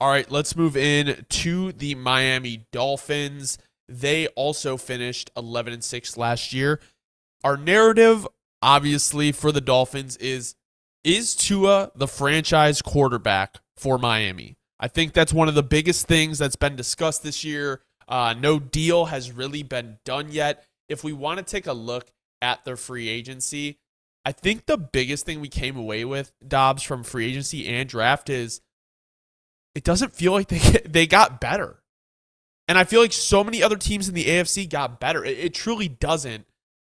All right, let's move in to the Miami Dolphins. They also finished 11-6 last year. Our narrative, obviously, for the Dolphins is Tua the franchise quarterback for Miami? I think that's one of the biggest things that's been discussed this year. No deal has really been done yet. If we want to take a look at their free agency, I think the biggest thing we came away with, Dobbs, from free agency and draft is it doesn't feel like they got better. And I feel like so many other teams in the AFC got better. It truly doesn't.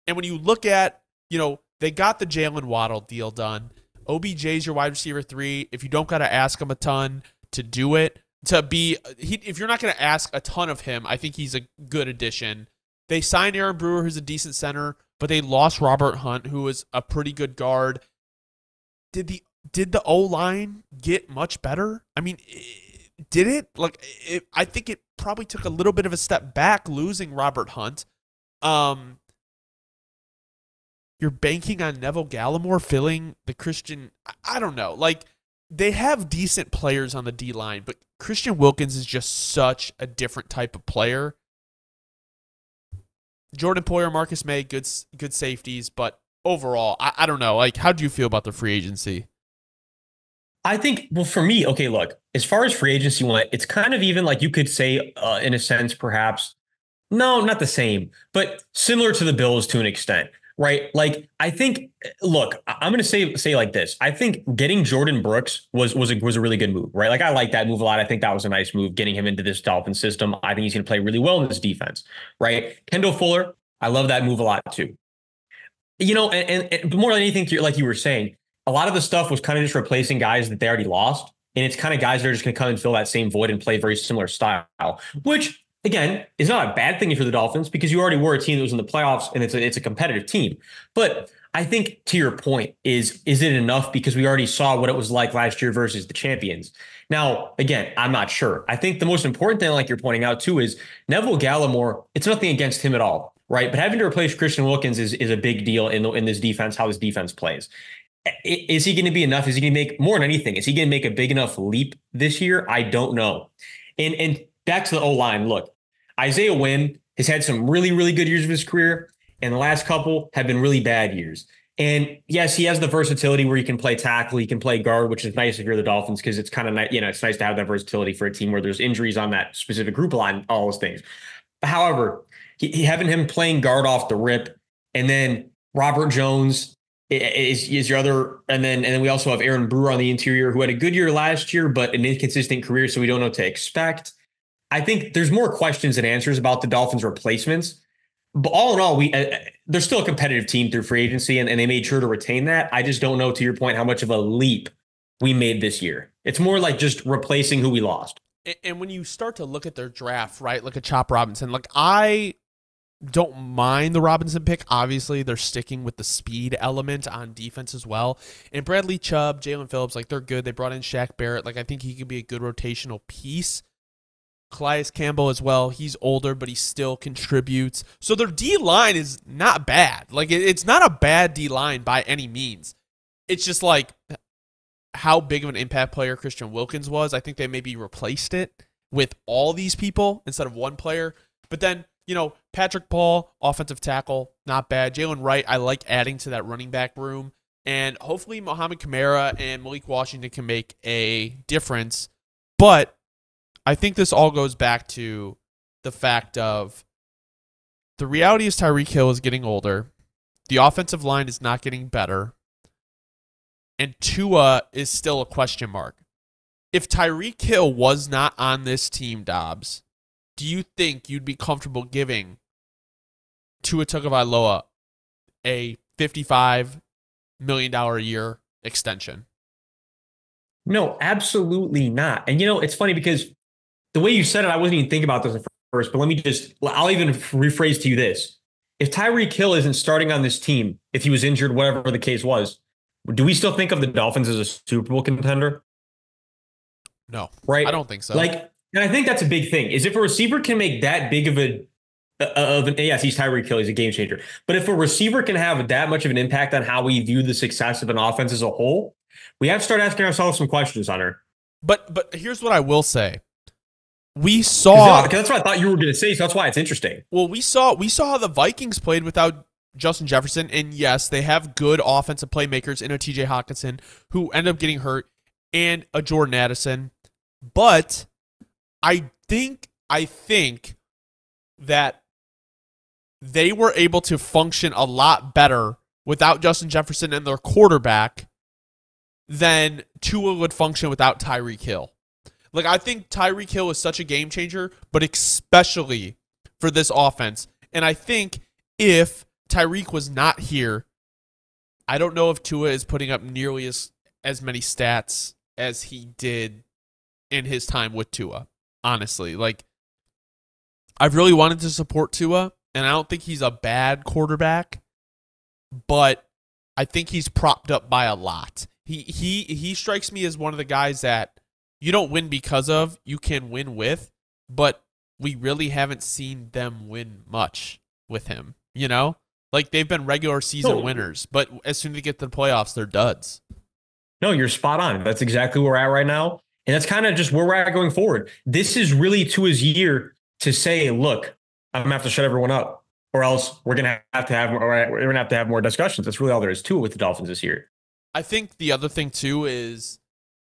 And when you look at, they got the Jalen Waddle deal done. OBJ's your wide receiver 3. If you don't got to ask him a ton to do it, if you're not going to ask a ton of him, I think he's a good addition. They signed Aaron Brewer, who's a decent center, but they lost Robert Hunt, who was a pretty good guard. Did the O-line get much better? I mean, did it? I think it probably took a little bit of a step back losing Robert Hunt. You're banking on Neville Gallimore filling the Christian. I don't know. They have decent players on the D-line, but Christian Wilkins is just such a different type of player. Jordan Poyer, Marcus May, good safeties, but overall, I don't know. How do you feel about the free agency? I think, well, for me, okay, look, as far as free agency went, it's kind of even like you could say, in a sense, perhaps, no, not the same, but similar to the Bills to an extent, right? I think, look, I'm going to say like this. I think getting Jordan Brooks was a really good move, right? I like that move a lot. I think that was a nice move, getting him into this Dolphin system. I think he's going to play really well in this defense, right? Kendall Fuller, I love that move a lot too. And more than anything, like you were saying, a lot of the stuff was kind of just replacing guys that they already lost. And it's kind of guys that are just going to come and fill that same void and play very similar style, which, again, is not a bad thing for the Dolphins because you already were a team that was in the playoffs and it's a competitive team. But I think, to your point, is it enough because we already saw what it was like last year versus the champions? Now, again, I'm not sure. I think the most important thing, like you're pointing out too, is Neville Gallimore. It's nothing against him at all, right? But having to replace Christian Wilkins is a big deal in this defense, how this defense plays. Is he going to be enough? Is he going to make more than anything? Is he going to make a big enough leap this year? I don't know. And back to the O-line. Look, Isaiah Wynn has had some really, really good years of his career, and the last couple have been really bad years. And yes, he has the versatility where he can play tackle, he can play guard, which is nice if you're the Dolphins because it's kind of nice. It's nice to have that versatility for a team where there's injuries on that specific group line, all those things. However, having him playing guard off the rip, and then Robert Jones is your other, and then we also have Aaron Brewer on the interior, who had a good year last year, but an inconsistent career, so we don't know what to expect. I think there's more questions than answers about the Dolphins' replacements. But all in all, they're still a competitive team through free agency, and they made sure to retain that. I just don't know, to your point, how much of a leap we made this year. It's more like just replacing who we lost. And when you start to look at their draft, right, look at Chop Robinson, I don't mind the Robinson pick. Obviously, they're sticking with the speed element on defense as well. And Bradley Chubb, Jalen Phillips, they're good. They brought in Shaq Barrett. I think he could be a good rotational piece. Calais Campbell as well. He's older, but he still contributes. So their D-line is not bad. It's not a bad D-line by any means. It's just how big of an impact player Christian Wilkins was. I think they maybe replaced it with all these people instead of one player. But then, Patrick Paul, offensive tackle, not bad. Jalen Wright, I like adding to that running back room. And hopefully Mohamed Kamara and Malik Washington can make a difference. But I think this all goes back to the fact of the reality is Tyreek Hill is getting older. The offensive line is not getting better. And Tua is still a question mark. If Tyreek Hill was not on this team, Dobbs, do you think you'd be comfortable giving Tua Tagovailoa a $55 million a year extension? No, absolutely not. And it's funny because the way you said it, I wasn't even thinking about this at first, but I'll even rephrase to you this. If Tyreek Hill isn't starting on this team, if he was injured, whatever the case was, do we still think of the Dolphins as a Super Bowl contender? No, right? I don't think so. And I think that's a big thing, is if a receiver can make that big of yes, he's Tyreek Hill, he's a game changer. But if a receiver can have that much of an impact on how we view the success of an offense as a whole, we have to start asking ourselves some questions, Hunter. But here's what I will say. We saw, that's what I thought you were going to say, so that's why it's interesting. well, we saw how the Vikings played without Justin Jefferson, and yes, they have good offensive playmakers in a TJ Hawkinson who ended up getting hurt and a Jordan Addison. But I think that they were able to function a lot better without Justin Jefferson and their quarterback than Tua would function without Tyreek Hill. Like, I think Tyreek Hill is such a game changer, but especially for this offense. And I think if Tyreek was not here, I don't know if Tua is putting up nearly as many stats as he did in his time with Tua. Honestly, like, I've really wanted to support Tua, and I don't think he's a bad quarterback, but I think he's propped up by a lot. He strikes me as one of the guys that you don't win because of, you can win with, but we really haven't seen them win much with him, you know? Like, they've been regular season winners, but as soon as they get to the playoffs, they're duds. No, you're spot on. That's exactly where we're at right now. And that's kind of just where we're at going forward. This is really Tua's year to say, look, I'm gonna have to shut everyone up, or else we're gonna have to have more discussions. That's really all there is to it with the Dolphins this year. I think the other thing too is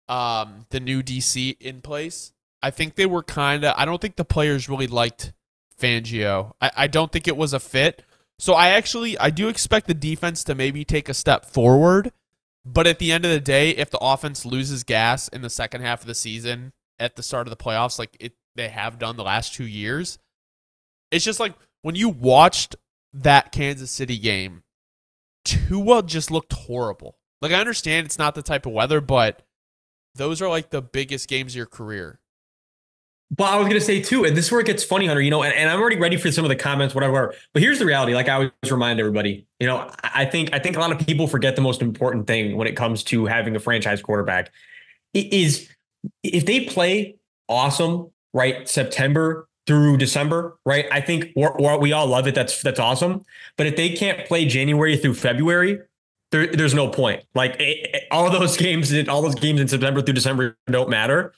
the new DC in place. I think they were I don't think the players really liked Fangio. I don't think it was a fit. So I do expect the defense to maybe take a step forward. But at the end of the day, if the offense loses gas in the second half of the season at the start of the playoffs, like they have done the last 2 years, it's just like when you watched that Kansas City game, Tua just looked horrible. Like, I understand it's not the type of weather, but those are like the biggest games of your career. But I was going to say too, and this is where it gets funny, Hunter, and I'm already ready for some of the comments, whatever. But here's the reality. Like I always remind everybody, I think a lot of people forget the most important thing when it comes to having a franchise quarterback is if they play awesome, right? September through December, right? I think we all love it. That's awesome. But if they can't play January through February, there's no point. Like all those games in September through December don't matter.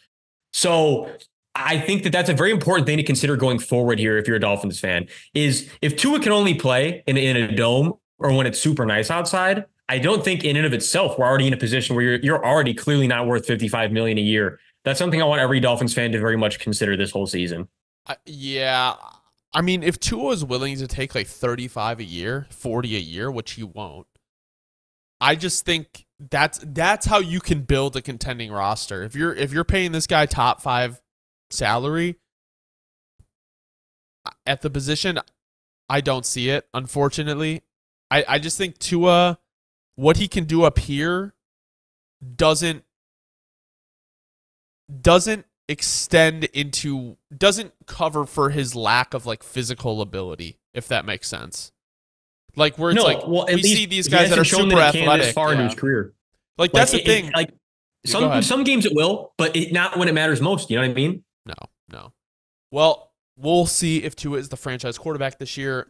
So I think that's a very important thing to consider going forward here. If you're a Dolphins fan, is if Tua can only play in a dome or when it's super nice outside, I don't think in and of itself, we're already in a position where you're already clearly not worth $55 million a year. That's something I want every Dolphins fan to very much consider this whole season. Yeah. I mean, if Tua is willing to take like 35 a year, 40 a year, which he won't, I just think that's how you can build a contending roster. If you're paying this guy top 5 salary at the position, I don't see it, unfortunately. I just think Tua, what he can do up here doesn't cover for his lack of like physical ability, if that makes sense. Like where it's we see these guys that are super athletic far into his career. Like that's the thing. Like some games it will, but not when it matters most. You know what I mean? No. Well, we'll see if Tua is the franchise quarterback this year.